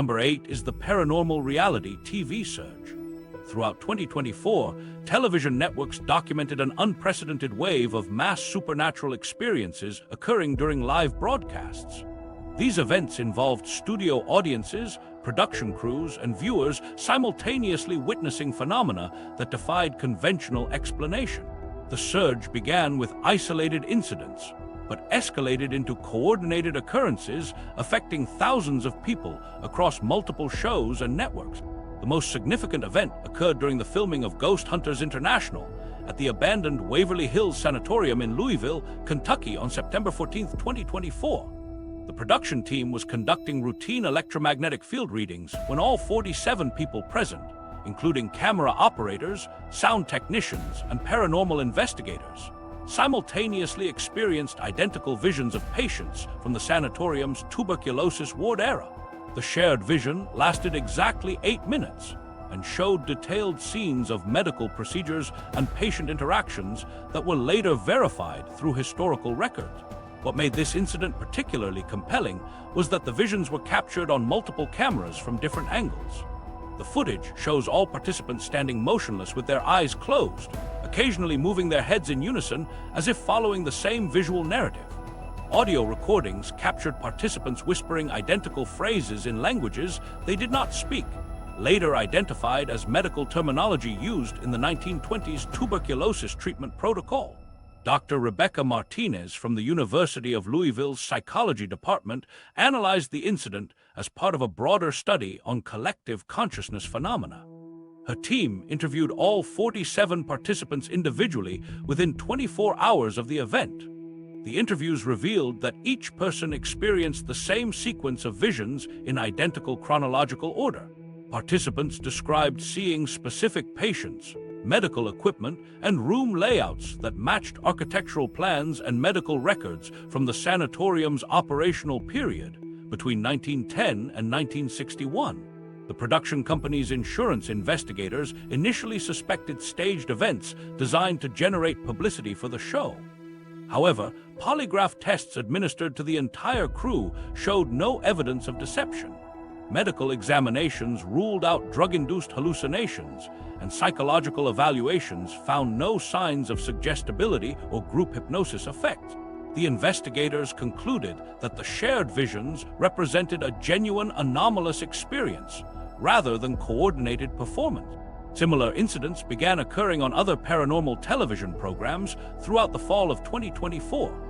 Number 8 is the paranormal reality TV surge. Throughout 2024, television networks documented an unprecedented wave of mass supernatural experiences occurring during live broadcasts. These events involved studio audiences, production crews, and viewers simultaneously witnessing phenomena that defied conventional explanation. The surge began with isolated incidents, but escalated into coordinated occurrences affecting thousands of people across multiple shows and networks. The most significant event occurred during the filming of Ghost Hunters International at the abandoned Waverly Hills Sanatorium in Louisville, Kentucky on September 14, 2024. The production team was conducting routine electromagnetic field readings when all 47 people present, including camera operators, sound technicians, and paranormal investigators, simultaneously experienced identical visions of patients from the sanatorium's tuberculosis ward era. The shared vision lasted exactly 8 minutes and showed detailed scenes of medical procedures and patient interactions that were later verified through historical records. What made this incident particularly compelling was that the visions were captured on multiple cameras from different angles. The footage shows all participants standing motionless with their eyes closed, occasionally moving their heads in unison as if following the same visual narrative. Audio recordings captured participants whispering identical phrases in languages they did not speak, later identified as medical terminology used in the 1920s tuberculosis treatment protocol. Dr. Rebecca Martinez from the University of Louisville's Psychology Department analyzed the incident as part of a broader study on collective consciousness phenomena. Her team interviewed all 47 participants individually within 24 hours of the event. The interviews revealed that each person experienced the same sequence of visions in identical chronological order. Participants described seeing specific patients, medical equipment, and room layouts that matched architectural plans and medical records from the sanatorium's operational period between 1910 and 1961. The production company's insurance investigators initially suspected staged events designed to generate publicity for the show. However, polygraph tests administered to the entire crew showed no evidence of deception. Medical examinations ruled out drug-induced hallucinations, and psychological evaluations found no signs of suggestibility or group hypnosis effect. The investigators concluded that the shared visions represented a genuine anomalous experience, rather than coordinated performance. Similar incidents began occurring on other paranormal television programs throughout the fall of 2024.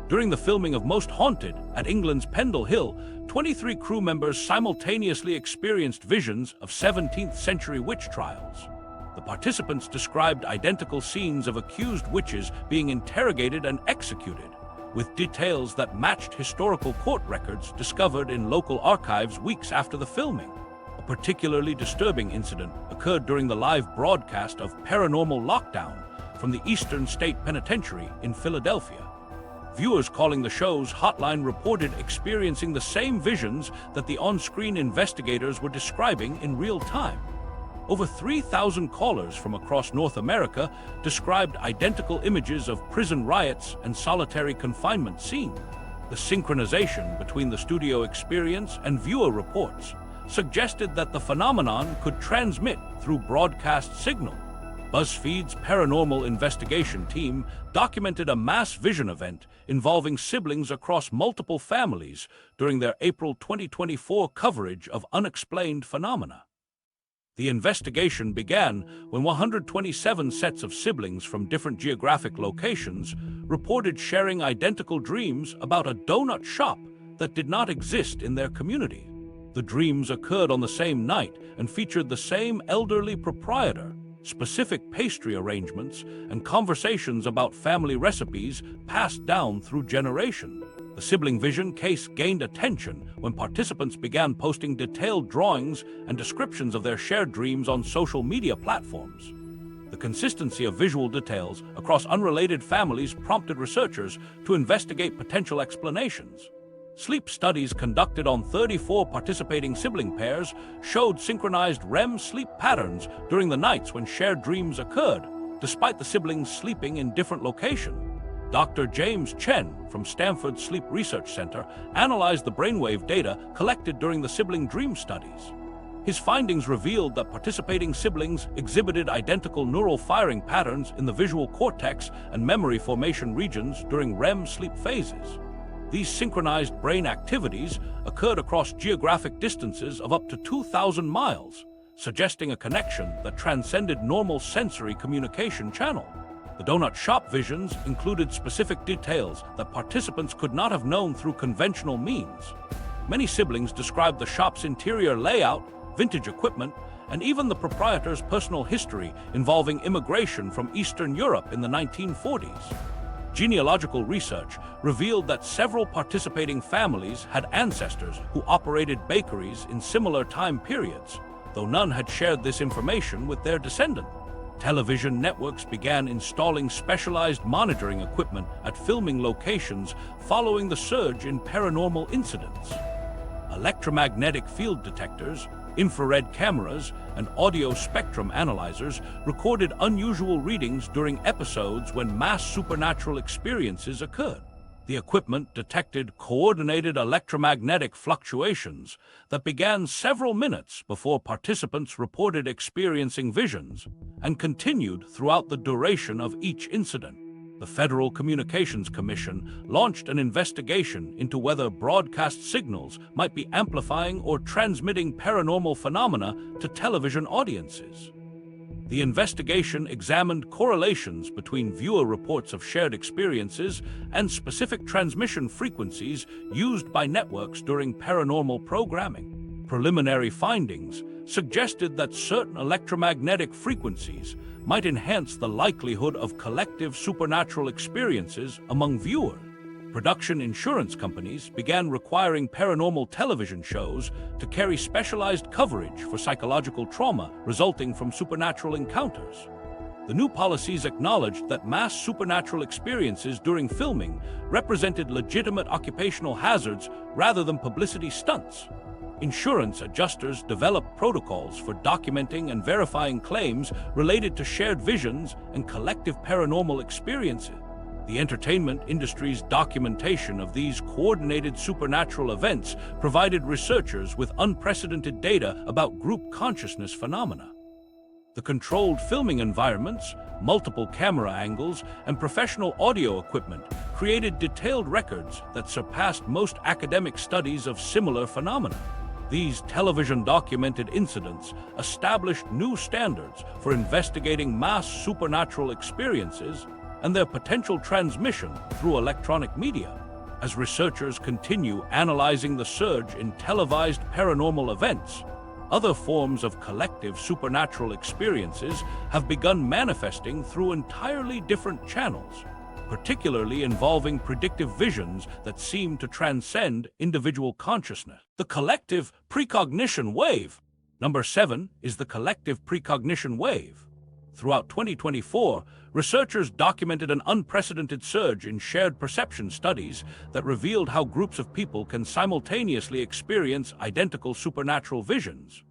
During the filming of Most Haunted at England's Pendle Hill, 23 crew members simultaneously experienced visions of 17th century witch trials. The participants described identical scenes of accused witches being interrogated and executed, with details that matched historical court records discovered in local archives weeks after the filming. A particularly disturbing incident occurred during the live broadcast of Paranormal Lockdown from the Eastern State Penitentiary in Philadelphia. Viewers calling the show's hotline reported experiencing the same visions that the on-screen investigators were describing in real time. Over 3,000 callers from across North America described identical images of prison riots and solitary confinement scenes. The synchronization between the studio experience and viewer reports suggested that the phenomenon could transmit through broadcast signal. BuzzFeed's paranormal investigation team documented a mass vision event involving siblings across multiple families during their April 2024 coverage of unexplained phenomena. The investigation began when 127 sets of siblings from different geographic locations reported sharing identical dreams about a donut shop that did not exist in their community. The dreams occurred on the same night and featured the same elderly proprietor, specific pastry arrangements, and conversations about family recipes passed down through generation. The sibling vision case gained attention when participants began posting detailed drawings and descriptions of their shared dreams on social media platforms. The consistency of visual details across unrelated families prompted researchers to investigate potential explanations. Sleep studies conducted on 34 participating sibling pairs showed synchronized REM sleep patterns during the nights when shared dreams occurred, despite the siblings sleeping in different locations. Dr. James Chen from Stanford Sleep Research Center analyzed the brainwave data collected during the sibling dream studies. His findings revealed that participating siblings exhibited identical neural firing patterns in the visual cortex and memory formation regions during REM sleep phases. These synchronized brain activities occurred across geographic distances of up to 2,000 miles, suggesting a connection that transcended normal sensory communication channel. The donut shop visions included specific details that participants could not have known through conventional means. Many siblings described the shop's interior layout, vintage equipment, and even the proprietor's personal history involving immigration from Eastern Europe in the 1940s. Genealogical research revealed that several participating families had ancestors who operated bakeries in similar time periods, though none had shared this information with their descendant. Television networks began installing specialized monitoring equipment at filming locations following the surge in paranormal incidents. Electromagnetic field detectors, infrared cameras, and audio spectrum analyzers recorded unusual readings during episodes when mass supernatural experiences occurred. The equipment detected coordinated electromagnetic fluctuations that began several minutes before participants reported experiencing visions and continued throughout the duration of each incident. The Federal Communications Commission launched an investigation into whether broadcast signals might be amplifying or transmitting paranormal phenomena to television audiences. The investigation examined correlations between viewer reports of shared experiences and specific transmission frequencies used by networks during paranormal programming. Preliminary findings suggested that certain electromagnetic frequencies might enhance the likelihood of collective supernatural experiences among viewers. Production insurance companies began requiring paranormal television shows to carry specialized coverage for psychological trauma resulting from supernatural encounters. The new policies acknowledged that mass supernatural experiences during filming represented legitimate occupational hazards rather than publicity stunts. Insurance adjusters developed protocols for documenting and verifying claims related to shared visions and collective paranormal experiences. The entertainment industry's documentation of these coordinated supernatural events provided researchers with unprecedented data about group consciousness phenomena. The controlled filming environments, multiple camera angles, and professional audio equipment created detailed records that surpassed most academic studies of similar phenomena. These television-documented incidents established new standards for investigating mass supernatural experiences and their potential transmission through electronic media. As researchers continue analyzing the surge in televised paranormal events, other forms of collective supernatural experiences have begun manifesting through entirely different channels, particularly involving predictive visions that seem to transcend individual consciousness. The collective precognition wave. Number 7 is the collective precognition wave. Throughout 2024, researchers documented an unprecedented surge in shared perception studies that revealed how groups of people can simultaneously experience identical supernatural visions.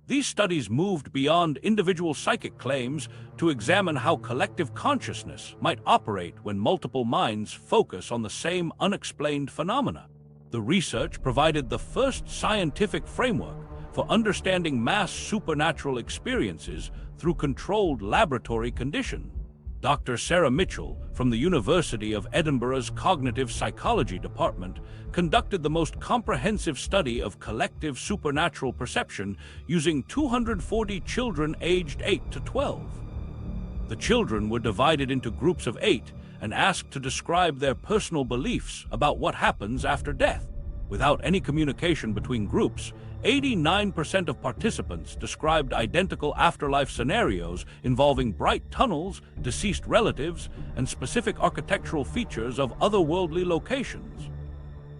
These studies moved beyond individual psychic claims to examine how collective consciousness might operate when multiple minds focus on the same unexplained phenomena. The research provided the first scientific framework for understanding mass supernatural experiences through controlled laboratory conditions. Dr. Sarah Mitchell from the University of Edinburgh's Cognitive Psychology Department conducted the most comprehensive study of collective supernatural perception using 240 children aged 8 to 12. The children were divided into groups of 8 and asked to describe their personal beliefs about what happens after death. Without any communication between groups, 89% of participants described identical afterlife scenarios involving bright tunnels, deceased relatives, and specific architectural features of otherworldly locations.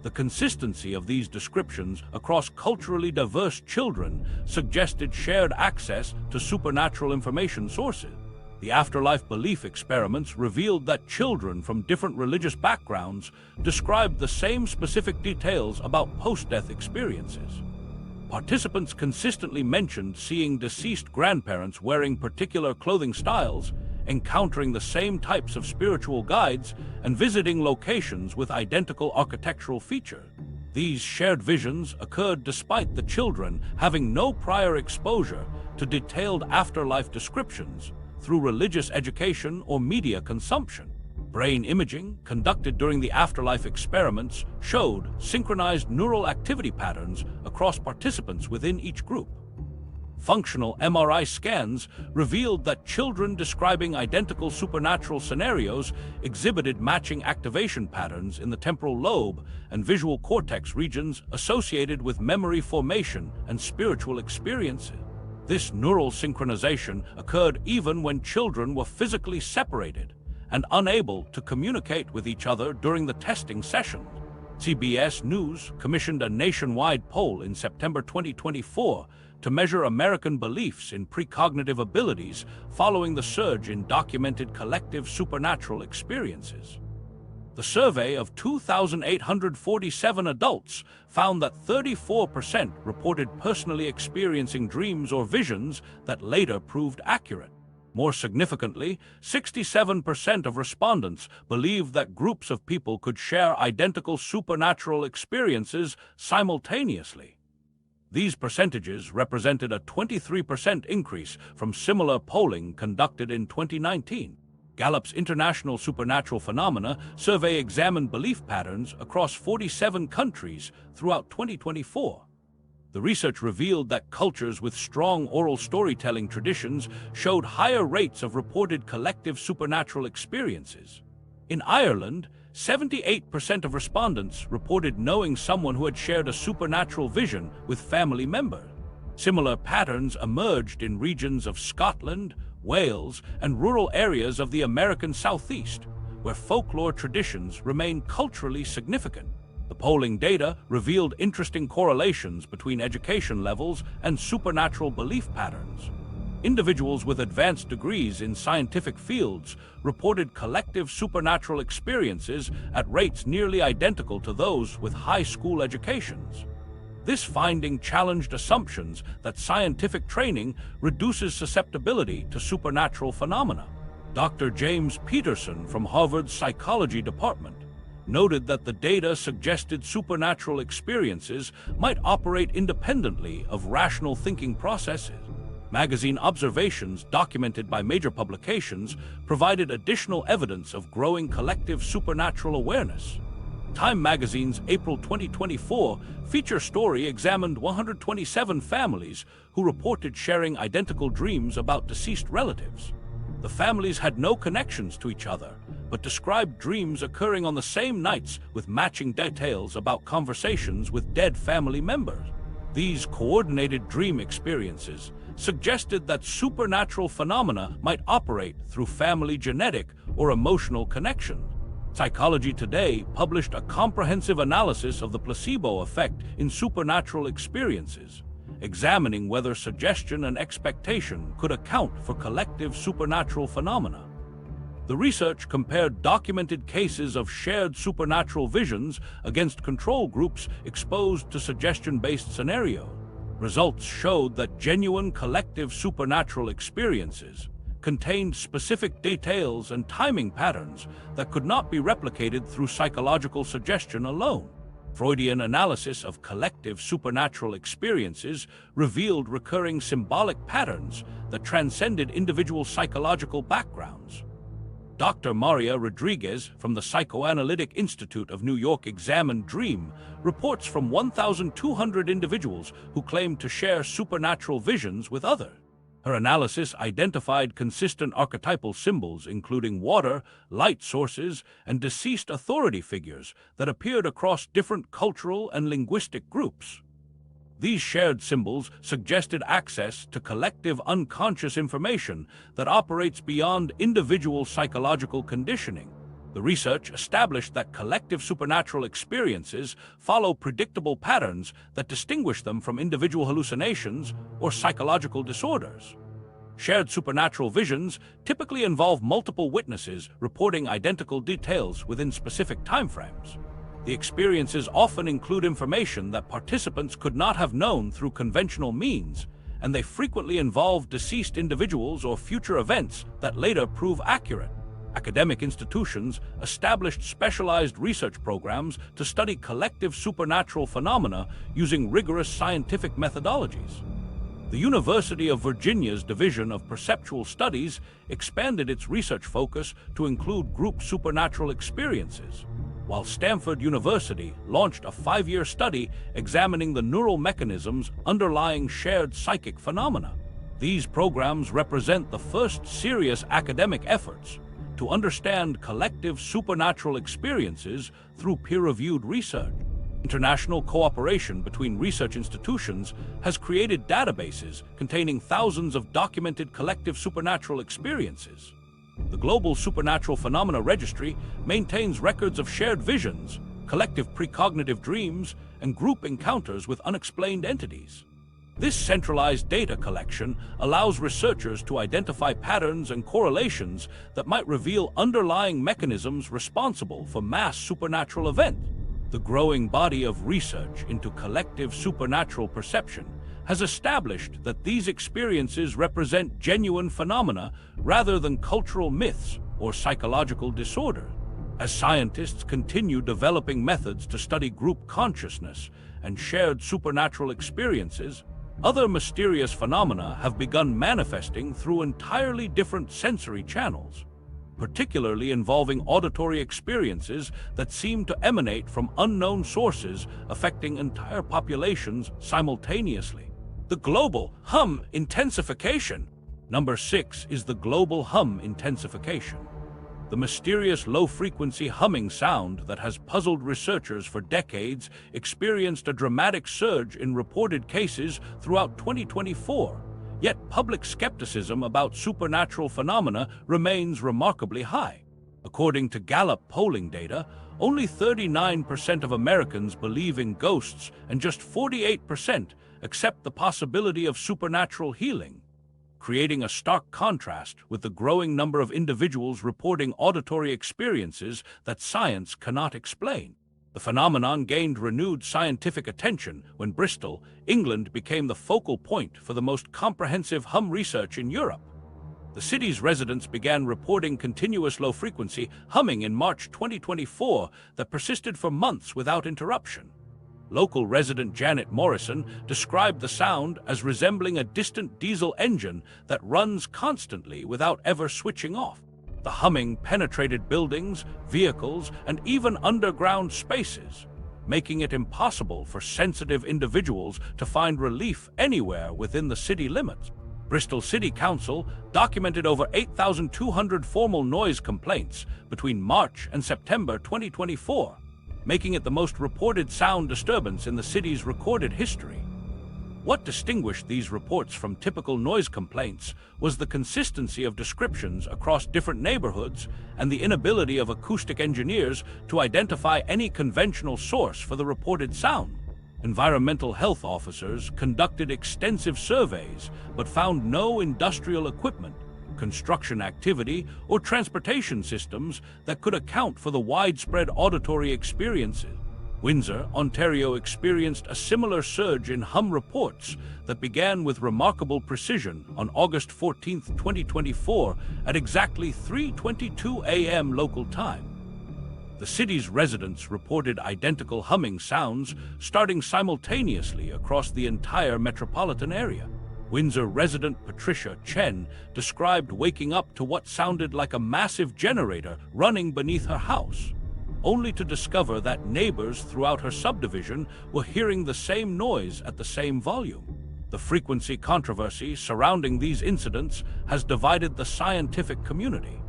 The consistency of these descriptions across culturally diverse children suggested shared access to supernatural information sources. The afterlife belief experiments revealed that children from different religious backgrounds described the same specific details about post-death experiences. Participants consistently mentioned seeing deceased grandparents wearing particular clothing styles, encountering the same types of spiritual guides and visiting locations with identical architectural features. These shared visions occurred despite the children having no prior exposure to detailed afterlife descriptions through religious education or media consumption. Brain imaging conducted during the afterlife experiments showed synchronized neural activity patterns across participants within each group. Functional MRI scans revealed that children describing identical supernatural scenarios exhibited matching activation patterns in the temporal lobe and visual cortex regions associated with memory formation and spiritual experiences. This neural synchronization occurred even when children were physically separated and unable to communicate with each other during the testing session. CBS News commissioned a nationwide poll in September 2024 to measure American beliefs in precognitive abilities following the surge in documented collective supernatural experiences. The survey of 2,847 adults found that 34% reported personally experiencing dreams or visions that later proved accurate. More significantly, 67% of respondents believed that groups of people could share identical supernatural experiences simultaneously. These percentages represented a 23% increase from similar polling conducted in 2019. Gallup's International Supernatural Phenomena Survey examined belief patterns across 47 countries throughout 2024. The research revealed that cultures with strong oral storytelling traditions showed higher rates of reported collective supernatural experiences. In Ireland, 78% of respondents reported knowing someone who had shared a supernatural vision with family members. Similar patterns emerged in regions of Scotland, Wales, and rural areas of the American Southeast, where folklore traditions remain culturally significant. The polling data revealed interesting correlations between education levels and supernatural belief patterns. Individuals with advanced degrees in scientific fields reported collective supernatural experiences at rates nearly identical to those with high school educations. This finding challenged assumptions that scientific training reduces susceptibility to supernatural phenomena. Dr. James Peterson from Harvard's Psychology Department noted that the data suggested supernatural experiences might operate independently of rational thinking processes. Magazine observations documented by major publications provided additional evidence of growing collective supernatural awareness. Time magazine's April 2024 feature story examined 127 families who reported sharing identical dreams about deceased relatives. The families had no connections to each other, but described dreams occurring on the same nights with matching details about conversations with dead family members. These coordinated dream experiences suggested that supernatural phenomena might operate through family genetic or emotional connection. Psychology Today published a comprehensive analysis of the placebo effect in supernatural experiences, examining whether suggestion and expectation could account for collective supernatural phenomena. The research compared documented cases of shared supernatural visions against control groups exposed to suggestion-based scenarios. Results showed that genuine collective supernatural experiences contained specific details and timing patterns that could not be replicated through psychological suggestion alone. Freudian analysis of collective supernatural experiences revealed recurring symbolic patterns that transcended individual psychological backgrounds. Dr. Maria Rodriguez from the Psychoanalytic Institute of New York examined dream reports from 1,200 individuals who claimed to share supernatural visions with others. Her analysis identified consistent archetypal symbols including water, light sources, and deceased authority figures that appeared across different cultural and linguistic groups. These shared symbols suggested access to collective unconscious information that operates beyond individual psychological conditioning. The research established that collective supernatural experiences follow predictable patterns that distinguish them from individual hallucinations or psychological disorders. Shared supernatural visions typically involve multiple witnesses reporting identical details within specific timeframes. The experiences often include information that participants could not have known through conventional means, and they frequently involve deceased individuals or future events that later prove accurate. Academic institutions established specialized research programs to study collective supernatural phenomena using rigorous scientific methodologies. The University of Virginia's Division of Perceptual Studies expanded its research focus to include group supernatural experiences, while Stanford University launched a 5-year study examining the neural mechanisms underlying shared psychic phenomena. These programs represent the first serious academic efforts to understand collective supernatural experiences through peer-reviewed research. International cooperation between research institutions has created databases containing thousands of documented collective supernatural experiences. The Global Supernatural Phenomena Registry maintains records of shared visions, collective precognitive dreams, and group encounters with unexplained entities. This centralized data collection allows researchers to identify patterns and correlations that might reveal underlying mechanisms responsible for mass supernatural events. The growing body of research into collective supernatural perception has established that these experiences represent genuine phenomena rather than cultural myths or psychological disorders. As scientists continue developing methods to study group consciousness and shared supernatural experiences, other mysterious phenomena have begun manifesting through entirely different sensory channels, particularly involving auditory experiences that seem to emanate from unknown sources affecting entire populations simultaneously. The global hum intensification. Number 6 is the global hum intensification. The mysterious low-frequency humming sound that has puzzled researchers for decades experienced a dramatic surge in reported cases throughout 2024. Yet public skepticism about supernatural phenomena remains remarkably high. According to Gallup polling data, only 39% of Americans believe in ghosts and just 48% accept the possibility of supernatural healing, creating a stark contrast with the growing number of individuals reporting auditory experiences that science cannot explain. The phenomenon gained renewed scientific attention when Bristol, England became the focal point for the most comprehensive hum research in Europe. The city's residents began reporting continuous low-frequency humming in March 2024 that persisted for months without interruption. Local resident Janet Morrison described the sound as resembling a distant diesel engine that runs constantly without ever switching off. The humming penetrated buildings, vehicles, and even underground spaces, making it impossible for sensitive individuals to find relief anywhere within the city limits. Bristol City Council documented over 8,200 formal noise complaints between March and September 2024, making it the most reported sound disturbance in the city's recorded history. What distinguished these reports from typical noise complaints was the consistency of descriptions across different neighborhoods and the inability of acoustic engineers to identify any conventional source for the reported sound. Environmental health officers conducted extensive surveys but found no industrial equipment, construction activity, or transportation systems that could account for the widespread auditory experiences. Windsor, Ontario experienced a similar surge in hum reports that began with remarkable precision on August 14, 2024 at exactly 3:22 a.m. local time. The city's residents reported identical humming sounds starting simultaneously across the entire metropolitan area. Windsor resident Patricia Chen described waking up to what sounded like a massive generator running beneath her house, only to discover that neighbors throughout her subdivision were hearing the same noise at the same volume. The frequency controversy surrounding these incidents has divided the scientific community.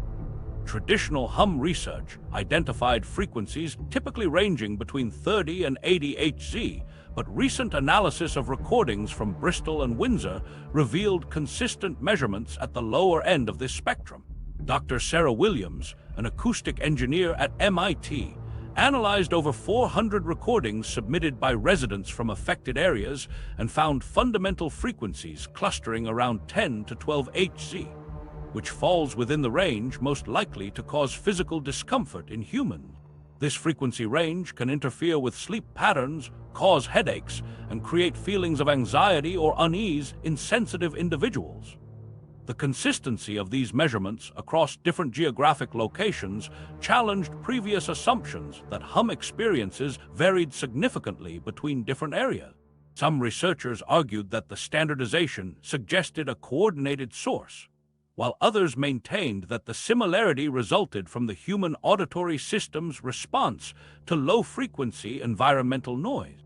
Traditional hum research identified frequencies typically ranging between 30 and 80 Hz, but recent analysis of recordings from Bristol and Windsor revealed consistent measurements at the lower end of this spectrum. Dr. Sarah Williams, an acoustic engineer at MIT, analyzed over 400 recordings submitted by residents from affected areas and found fundamental frequencies clustering around 10 to 12 Hz, which falls within the range most likely to cause physical discomfort in humans. This frequency range can interfere with sleep patterns, cause headaches, and create feelings of anxiety or unease in sensitive individuals. The consistency of these measurements across different geographic locations challenged previous assumptions that hum experiences varied significantly between different areas. Some researchers argued that the standardization suggested a coordinated source, while others maintained that the similarity resulted from the human auditory system's response to low-frequency environmental noise.